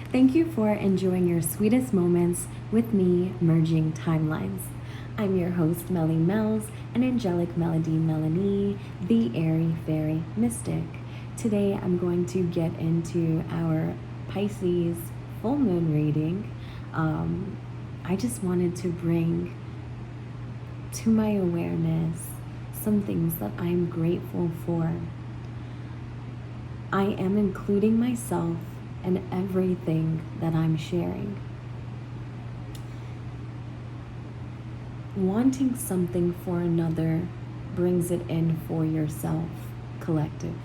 Thank you for enjoying your sweetest moments with me, Merging Timelines. I'm your host, Melly Mel's, an angelic melody Melanie, the airy fairy mystic. Today I'm going to get into our Pisces full moon reading. I just wanted to bring to my awareness some things that I'm grateful for. I am including myself in everything that I'm sharing. Wanting something for another brings it in for yourself, collective.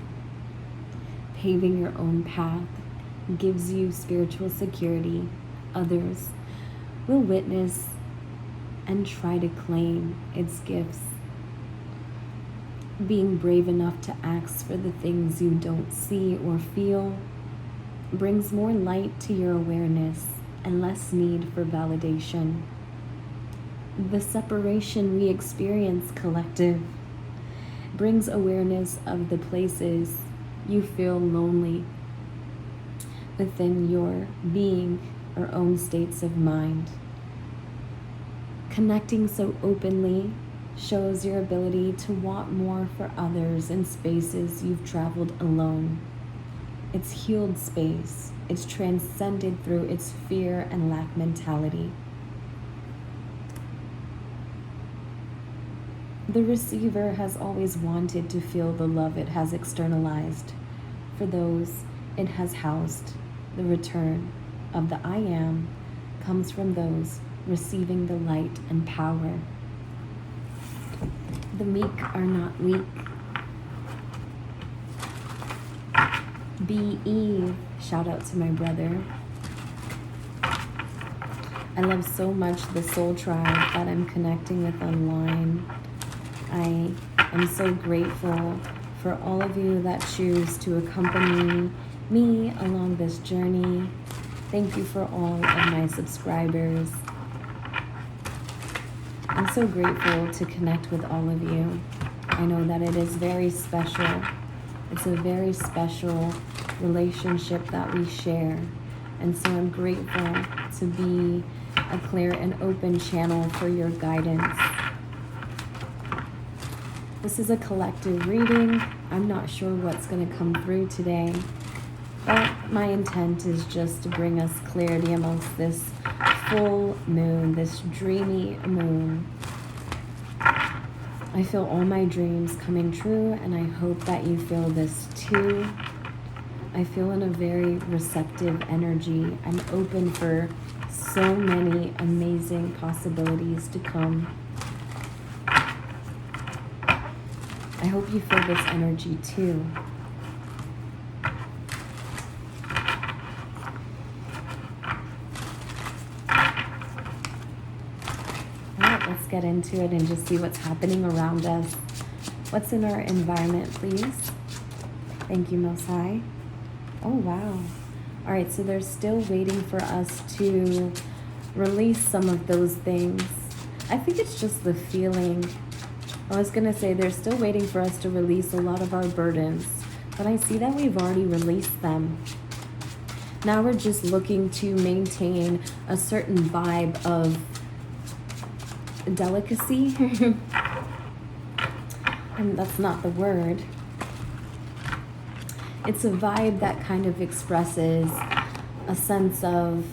Paving your own path gives you spiritual security. Others will witness and try to claim its gifts. Being brave enough to ask for the things you don't see or feel brings more light to your awareness and less need for validation. The separation we experience, collective, brings awareness of the places you feel lonely within your being or own states of mind. Connecting so openly shows your ability to want more for others in spaces you've traveled alone. It's healed space. It's transcended through its fear and lack mentality. The receiver has always wanted to feel the love it has externalized. For those it has housed, the return of the I am comes from those receiving the light and power. The meek are not weak. Be Eve, shout out to my brother. I love so much the soul tribe that I'm connecting with online. I am so grateful for all of you that choose to accompany me along this journey. Thank you for all of my subscribers. I'm so grateful to connect with all of you. I know that it is very special. It's a very special relationship that we share. And so I'm grateful to be a clear and open channel for your guidance. This is a collective reading. I'm not sure what's going to come through today, but my intent is just to bring us clarity amongst this full moon, this dreamy moon. I feel all my dreams coming true, and I hope that you feel this too. I feel in a very receptive energy. I'm open for so many amazing possibilities to come. I hope you feel this energy too. Let's get into it and just see what's happening around us. What's in our environment, please? Thank you, Most High. Oh, wow. All right, so they're still waiting for us to release some of those things. I think it's just the feeling. I was going to say they're still waiting for us to release a lot of our burdens, but I see that we've already released them. Now we're just looking to maintain a certain vibe of delicacy. And that's not the word. It's a vibe that kind of expresses a sense of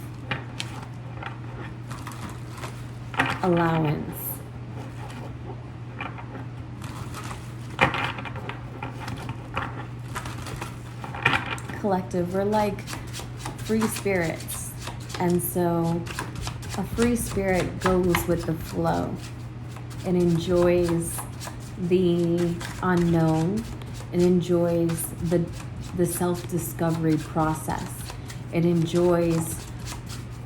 allowance. Collective, we're like free spirits, and so a free spirit goes with the flow. It enjoys the unknown. It enjoys the self-discovery process. It enjoys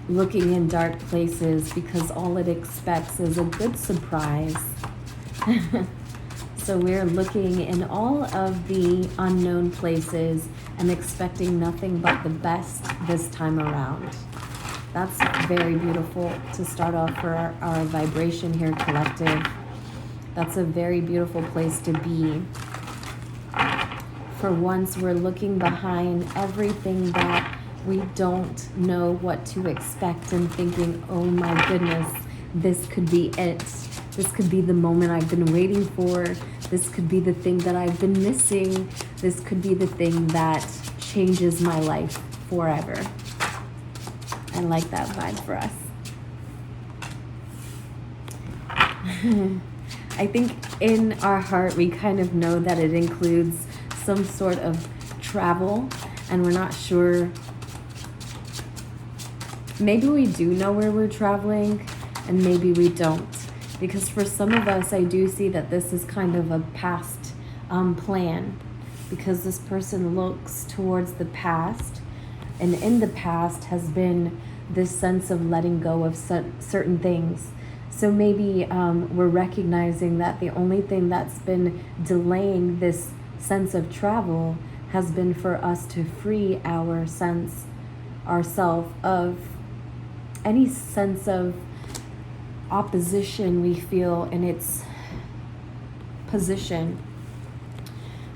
looking in dark places because all it expects is a good surprise. So we're looking in all of the unknown places and expecting nothing but the best this time around. That's very beautiful to start off for our vibration here, collective. That's a very beautiful place to be. For once, we're looking behind everything that we don't know what to expect and thinking, oh my goodness, this could be it. This could be the moment I've been waiting for. This could be the thing that I've been missing. This could be the thing that changes my life forever. I like that vibe for us. I think in our heart, we kind of know that it includes some sort of travel, and we're not sure. Maybe we do know where we're traveling, and maybe we don't. Because for some of us, I do see that this is kind of a past plan, because this person looks towards the past, and in the past has been this sense of letting go of certain things. So maybe we're recognizing that the only thing that's been delaying this sense of travel has been for us to free ourself of any sense of opposition we feel in its position.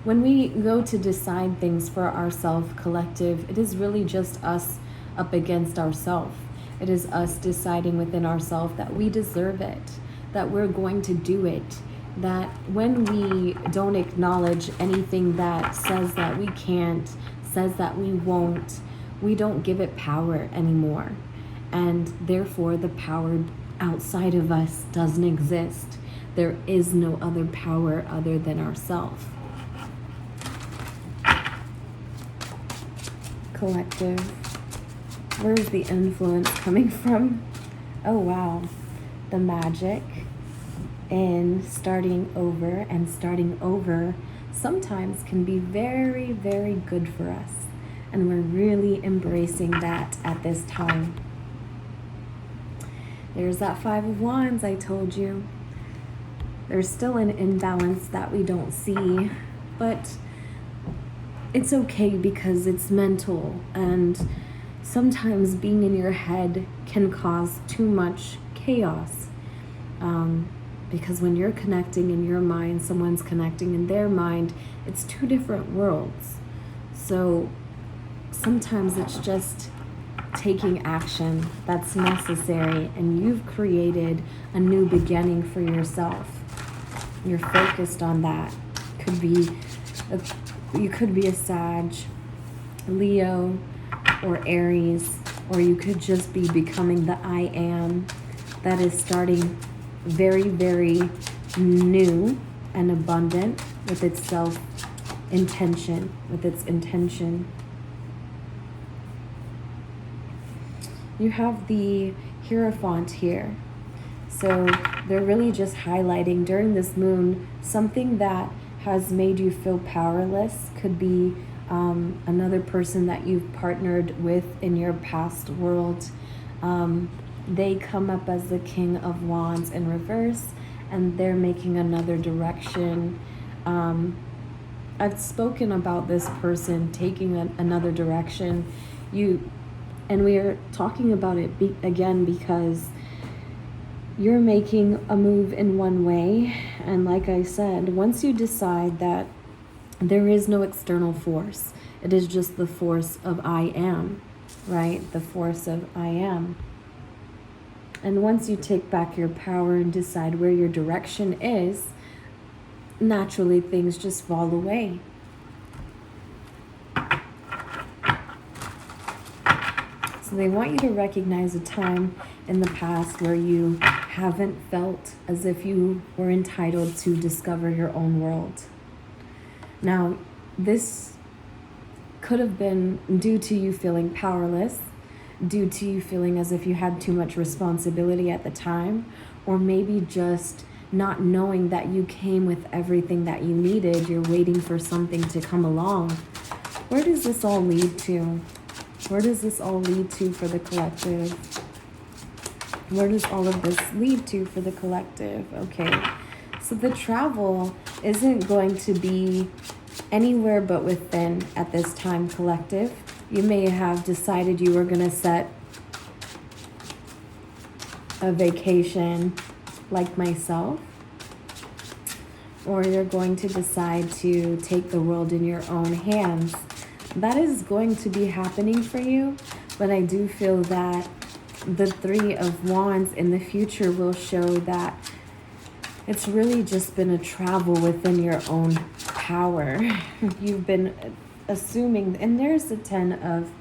When we go to decide things for ourselves, collective, it is really just us up against ourselves. It is us deciding within ourselves that we deserve it, that we're going to do it, that when we don't acknowledge anything that says that we can't, says that we won't, we don't give it power anymore. And therefore, the power outside of us doesn't exist. There is no other power other than ourselves. Collective. Where's the influence coming from? Oh, wow. The magic in starting over, and starting over sometimes can be very, very good for us. And we're really embracing that at this time. There's that 5 of Wands I told you. There's still an imbalance that we don't see, but it's okay because it's mental, and sometimes being in your head can cause too much chaos. Because when you're connecting in your mind, someone's connecting in their mind, it's two different worlds. So sometimes it's just taking action that's necessary, and you've created a new beginning for yourself. You're focused on that. You could be a Sag, Leo, or Aries, or you could just be becoming the I am that is starting very, very new and abundant with its self-intention, with its intention. You have the Hierophant here. So they're really just highlighting during this moon something that has made you feel powerless. Could be another person that you've partnered with in your past world. They come up as the King of Wands in reverse, and they're making another direction. I've spoken about this person taking another direction. And we are talking about it again because you're making a move in one way. And like I said, once you decide that there is no external force, it is just the force of I am, right? The force of I am. And once you take back your power and decide where your direction is, naturally things just fall away. So they want you to recognize a time in the past where you haven't felt as if you were entitled to discover your own world. Now, this could have been due to you feeling powerless, due to you feeling as if you had too much responsibility at the time, or maybe just not knowing that you came with everything that you needed. You're waiting for something to come along. Where does this all lead to? Where does this all lead to for the collective? Where does all of this lead to for the collective? Okay, so the travel isn't going to be anywhere but within at this time, collective. You may have decided you were going to set a vacation like myself, or you're going to decide to take the world in your own hands. that is going to be happening for you. But I do feel that the Three of Wands in the future will show that it's really just been a travel within your own power. You've been assuming, and there's the Ten of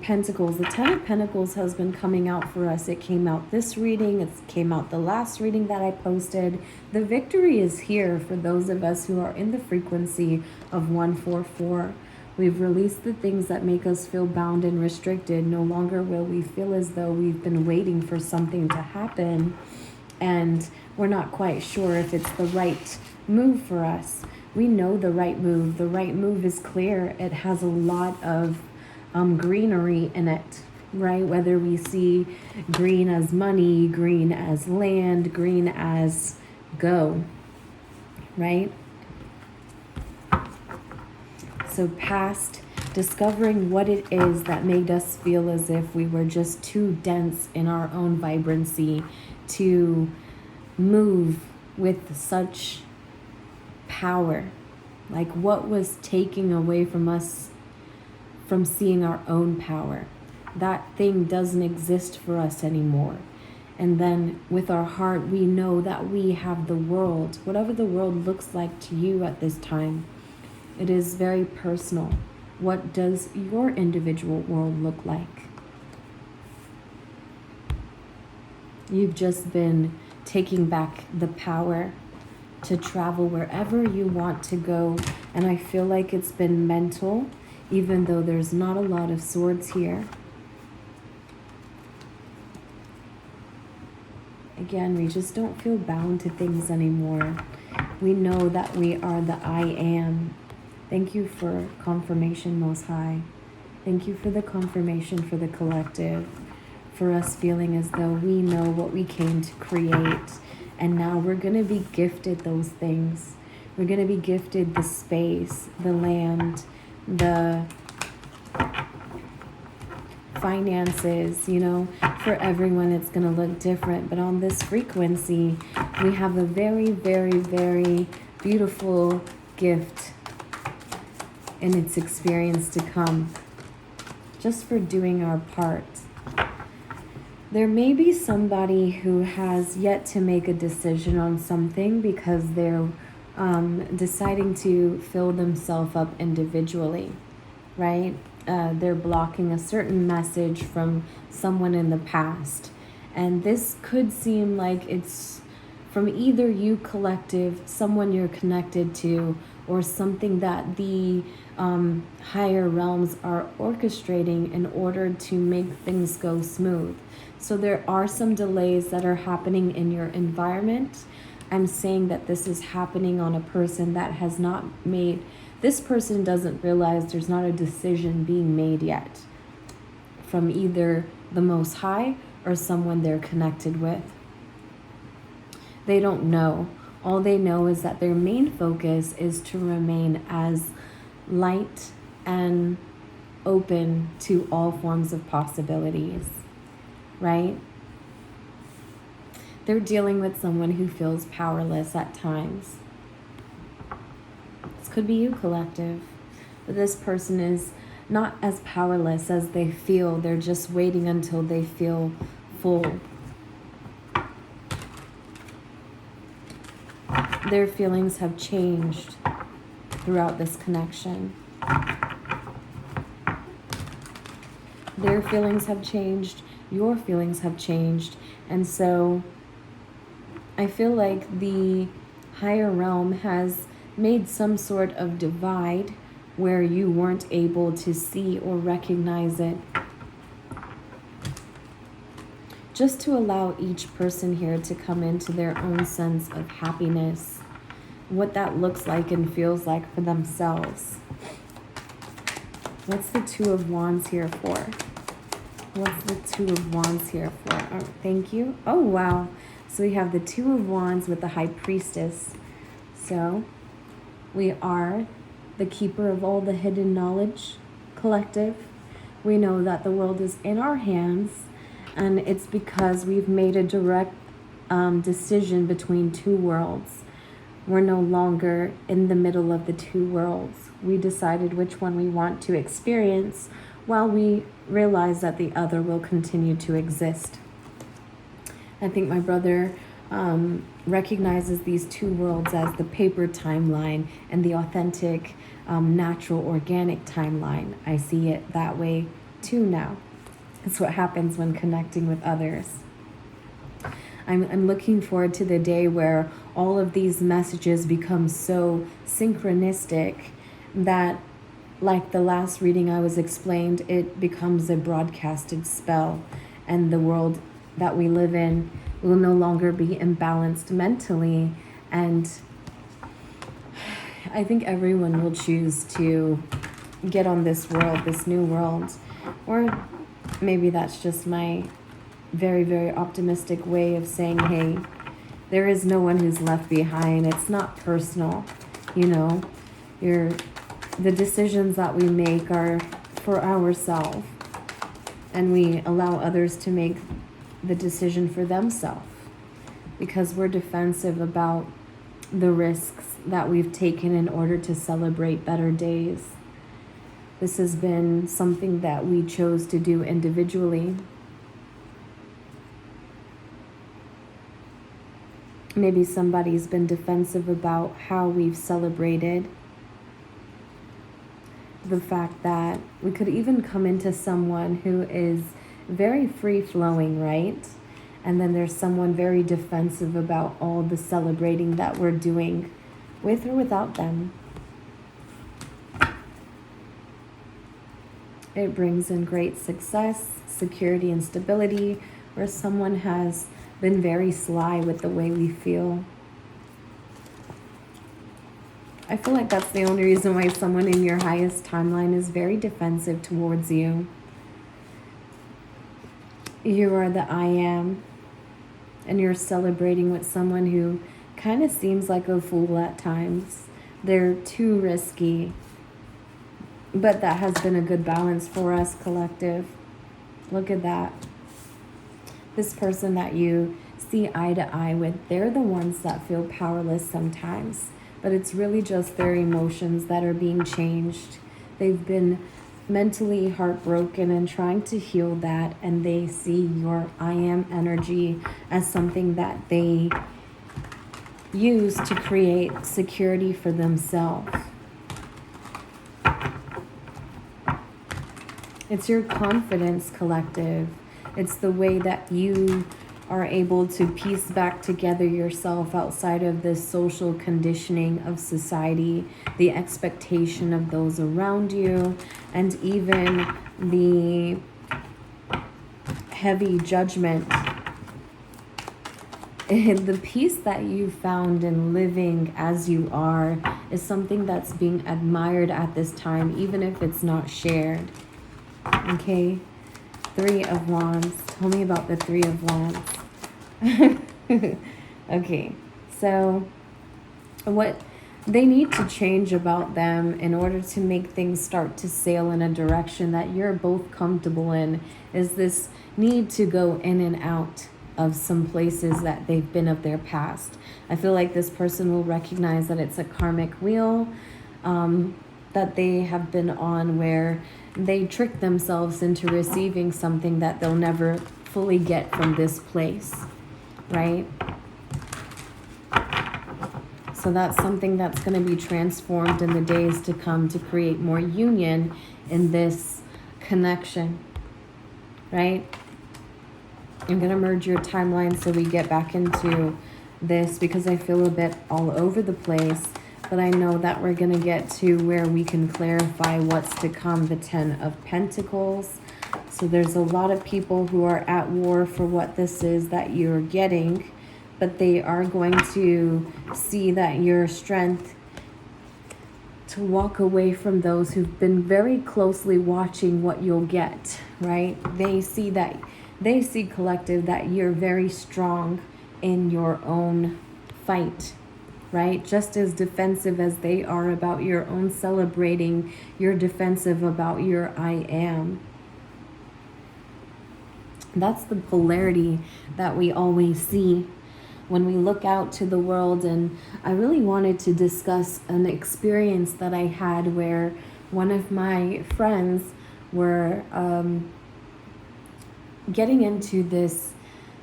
Pentacles. The Ten of Pentacles has been coming out for us. It came out this reading. It came out the last reading that I posted. The victory is here for those of us who are in the frequency of 144. We've released the things that make us feel bound and restricted. No longer will we feel as though we've been waiting for something to happen and we're not quite sure if it's the right move for us. We know the right move. The right move is clear. It has a lot of greenery in it, right? Whether we see green as money, green as land, green as go, right? So past discovering what it is that made us feel as if we were just too dense in our own vibrancy to move with such power. Like what was taking away from us from seeing our own power. That thing doesn't exist for us anymore. And then with our heart, we know that we have the world, whatever the world looks like to you at this time. It is very personal. What does your individual world look like? You've just been taking back the power to travel wherever you want to go. And I feel like it's been mental, even though there's not a lot of swords here. Again, we just don't feel bound to things anymore. We know that we are the I am. Thank you for confirmation, Most High. Thank you for the confirmation for the collective, for us feeling as though we know what we came to create. And now we're going to be gifted those things. We're going to be gifted the space, the land, the finances, you know. For everyone, it's going to look different. But on this frequency, we have a very, very, very beautiful gift in its experience to come, just for doing our part. There may be somebody who has yet to make a decision on something because they're deciding to fill themselves up individually, right? They're blocking a certain message from someone in the past. And this could seem like it's from either you collective, someone you're connected to, or something that the higher realms are orchestrating in order to make things go smooth. So there are some delays that are happening in your environment. I'm saying that this is happening on a person that has not made, this person doesn't realize there's not a decision being made yet from either the Most High or someone they're connected with. They don't know. All they know is that their main focus is to remain as light and open to all forms of possibilities, right? They're dealing with someone who feels powerless at times. This could be you, collective. But this person is not as powerless as they feel. They're just waiting until they feel full. Their feelings have changed throughout this connection. Their feelings have changed. Your feelings have changed. And so I feel like the higher realm has made some sort of divide where you weren't able to see or recognize it. Just to allow each person here to come into their own sense of happiness, what that looks like and feels like for themselves. What's the Two of Wands here for? What's the Two of Wands here for? Oh, thank you. Oh, wow. So we have the Two of Wands with the High Priestess. So we are the keeper of all the hidden knowledge, collective. We know that the world is in our hands, and it's because we've made a direct decision between two worlds. We're no longer in the middle of the two worlds. we decided which one we want to experience, while we realize that the other will continue to exist. I think my brother recognizes these two worlds as the paper timeline and the authentic, natural, organic timeline. I see it that way too now. It's what happens when connecting with others. I'm looking forward to the day where all of these messages become so synchronistic that, like the last reading I was explained, it becomes a broadcasted spell, and the world that we live in will no longer be imbalanced mentally. And I think everyone will choose to get on this world, this new world. Or maybe that's just my very, very optimistic way of saying, hey, there is no one who's left behind. It's not personal, you know. The decisions that we make are for ourselves, and we allow others to make the decision for themselves because we're defensive about the risks that we've taken in order to celebrate better days. This has been something that we chose to do individually. Maybe somebody's been defensive about how we've celebrated. The fact that we could even come into someone who is very free-flowing, right? And then there's someone very defensive about all the celebrating that we're doing with or without them. It brings in great success, security, and stability, where someone has been very sly with the way we feel. I feel like that's the only reason why someone in your highest timeline is very defensive towards you. You are the I am, and you're celebrating with someone who kind of seems like a fool at times. They're too risky, but that has been a good balance for us, collective. Look at that. This person that you see eye to eye with, they're the ones that feel powerless sometimes, but it's really just their emotions that are being changed. They've been mentally heartbroken and trying to heal that, and they see your I am energy as something that they use to create security for themselves. It's your confidence, collective. It's the way that you are able to piece back together yourself outside of this social conditioning of society, the expectation of those around you, and even the heavy judgment. The peace that you found in living as you are is something that's being admired at this time, even if it's not shared. Okay? 3 of Wands. Tell me about the 3 of Wands. Okay, so what they need to change about them in order to make things start to sail in a direction that you're both comfortable in is this need to go in and out of some places that they've been of their past. I feel like this person will recognize that it's a karmic wheel that they have been on, where they trick themselves into receiving something that they'll never fully get from this place, right? So that's something that's going to be transformed in the days to come to create more union in this connection, right? I'm going to merge your timeline so we get back into this, because I feel a bit all over the place. But I know that we're going to get to where we can clarify what's to come, the 10 of Pentacles. So there's a lot of people who are at war for what this is that you're getting, but they are going to see that your strength to walk away from those who've been very closely watching what you'll get, right? They see, collective, that you're very strong in your own fight, right? Just as defensive as they are about your own celebrating, you're defensive about your I am. That's the polarity that we always see. when we look out to the world. And I really wanted to discuss an experience that I had where one of my friends were getting into this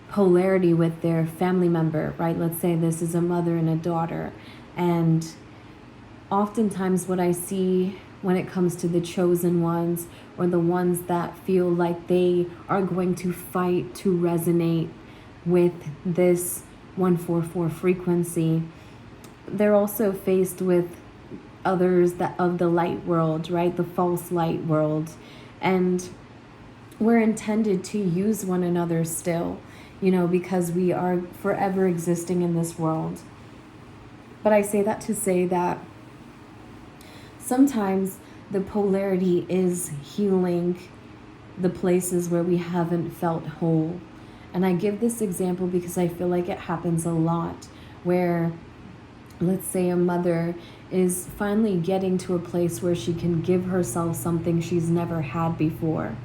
polarity with their family member, right? Let's say this is a mother and a daughter. And oftentimes what I see when it comes to the chosen ones, or the ones that feel like they are going to fight to resonate with this 144 frequency, they're also faced with others that of the light world, right? The false light world. And we're intended to use one another still, because we are forever existing in this world. But I say that to say that sometimes the polarity is healing the places where we haven't felt whole. And I give this example because I feel like it happens a lot, where let's say a mother is finally getting to a place where she can give herself something she's never had before.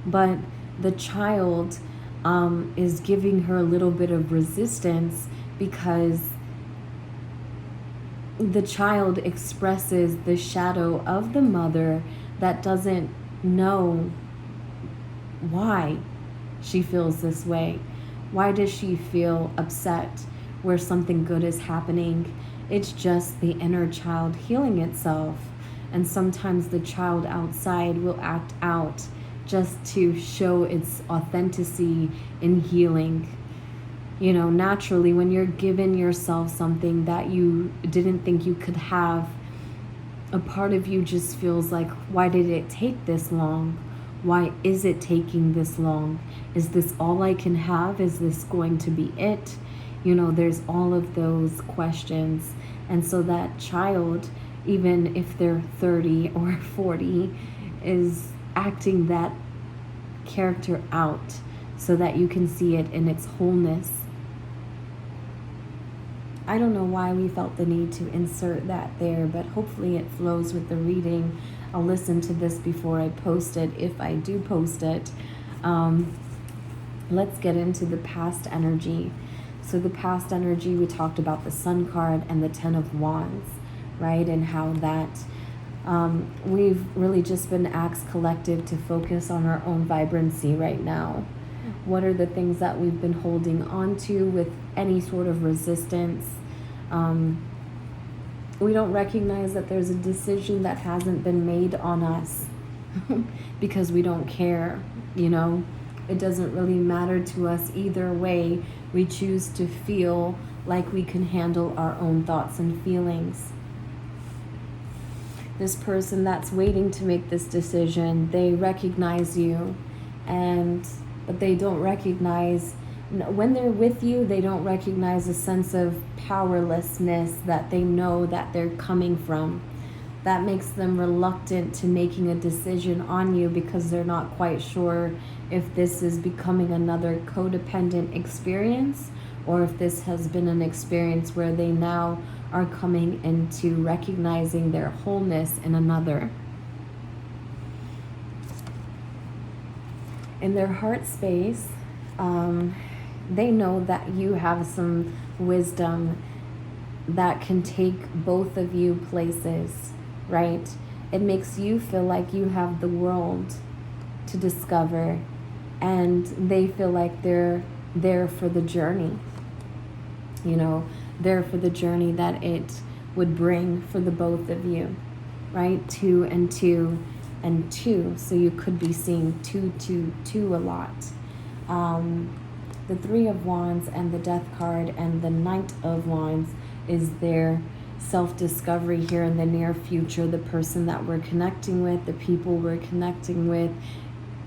But the child is giving her a little bit of resistance, because the child expresses the shadow of the mother that doesn't know why she feels this way. Why does she feel upset where something good is happening? It's just the inner child healing itself. And sometimes the child outside will act out just to show its authenticity in healing. Naturally, when you're giving yourself something that you didn't think you could have, a part of you just feels like, why did it take this long? Why is it taking this long? Is this all I can have? Is this going to be it? There's all of those questions. And so that child, even if they're 30 or 40, is acting that character out so that you can see it in its wholeness. I don't know why we felt the need to insert that there, but hopefully it flows with the reading. I'll listen to this before I post it, if I do post it. Let's get into the past energy. So the past energy, we talked about the Sun card and the Ten of Wands, right? And how that we've really just been asked collective to focus on our own vibrancy right now. What are the things that we've been holding on to with any sort of resistance? We don't recognize that there's a decision that hasn't been made on us because we don't care, It doesn't really matter to us either way. We choose to feel like we can handle our own thoughts and feelings. This person that's waiting to make this decision, they recognize you, but they don't recognize, when they're with you, they don't recognize a sense of powerlessness that they know that they're coming from. That makes them reluctant to making a decision on you, because they're not quite sure if this is becoming another codependent experience, or if this has been an experience where they now are coming into recognizing their wholeness in another. In their heart space, they know that you have some wisdom that can take both of you places, right? It makes you feel like you have the world to discover, and they feel like they're there for the journey, there for the journey that it would bring for the both of you, right? 2 and 2 and 2. So you could be seeing 2, 2, 2 a lot. The Three of Wands and the Death card and the Knight of Wands is their self-discovery here in the near future. The person that we're connecting with, the people we're connecting with,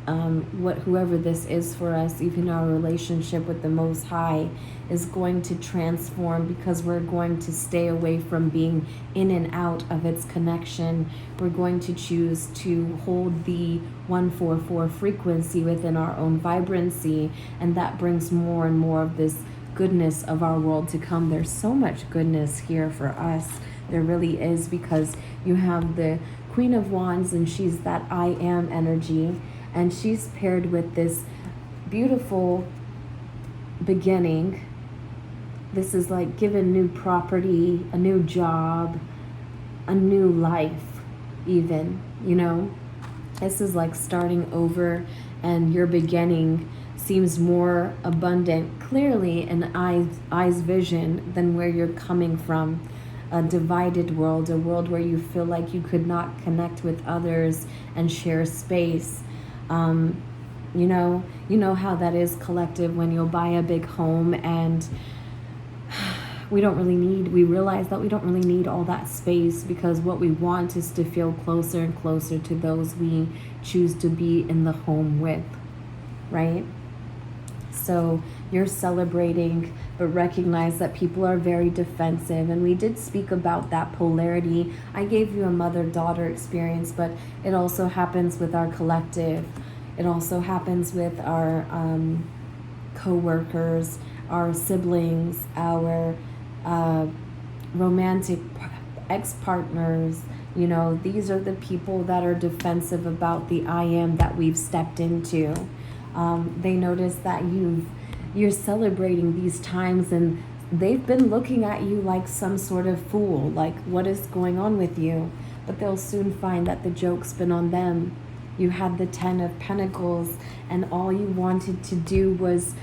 whoever this is for us, even our relationship with the Most High, is going to transform, because we're going to stay away from being in and out of its connection. We're going to choose to hold the 144 frequency within our own vibrancy, and that brings more and more of this goodness of our world to come. There's so much goodness here for us. There really is, because you have the Queen of Wands, and she's that I am energy, and she's paired with this beautiful beginning This is like given new property, a new job, a new life even, you know. This is like starting over, and your beginning seems more abundant, clearly in eyes vision, than where you're coming from. A divided world, a world where you feel like you could not connect with others and share space. You know how that is, collective, when you'll buy a big home and we realize that we don't really need all that space, because what we want is to feel closer and closer to those we choose to be in the home with, right? So you're celebrating, but recognize that people are very defensive. And we did speak about that polarity. I gave you a mother-daughter experience, but it also happens with our collective. It also happens with our co-workers, our siblings, our romantic ex-partners. You know, these are the people that are defensive about the I am that we've stepped into. They notice that you're celebrating these times, and they've been looking at you like some sort of fool, like, what is going on with you? But they'll soon find that the joke's been on them. You had the 10 of Pentacles, and all you wanted to do was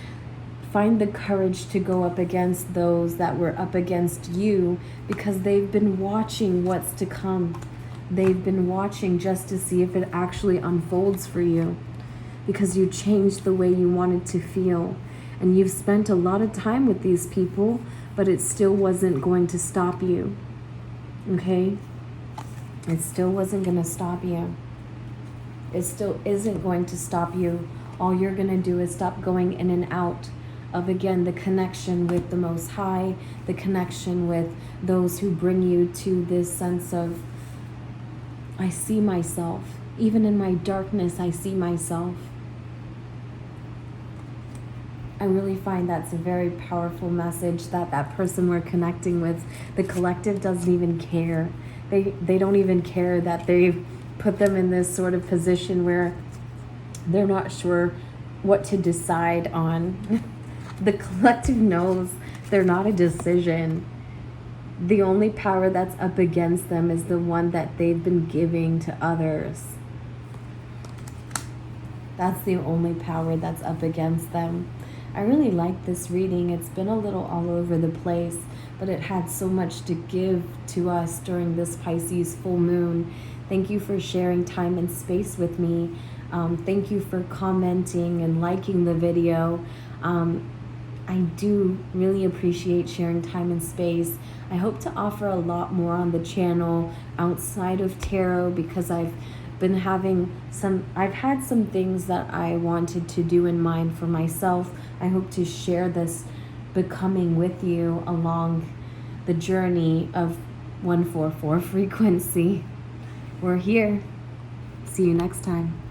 find the courage to go up against those that were up against you, because they've been watching what's to come. They've been watching just to see if it actually unfolds for you, because you changed the way you wanted to feel. And you've spent a lot of time with these people, but it still wasn't going to stop you. Okay? It still wasn't going to stop you. It still isn't going to stop you. All you're going to do is stop going in and out of, again, the connection with the Most High, the connection with those who bring you to this sense of, I see myself. Even in my darkness, I see myself. I really find that's a very powerful message, that that person we're connecting with, the collective, doesn't even care. They don't even care that they've put them in this sort of position where they're not sure what to decide on. The collective knows they're not a decision. The only power that's up against them is the one that they've been giving to others. That's the only power that's up against them. I really like this reading. It's been a little all over the place, but it had so much to give to us during this Pisces full moon. Thank you for sharing time and space with me. Thank you for commenting and liking the video. I do really appreciate sharing time and space. I hope to offer a lot more on the channel outside of tarot, because I've had some things that I wanted to do in mind for myself. I hope to share this becoming with you along the journey of 144 frequency. We're here. See you next time.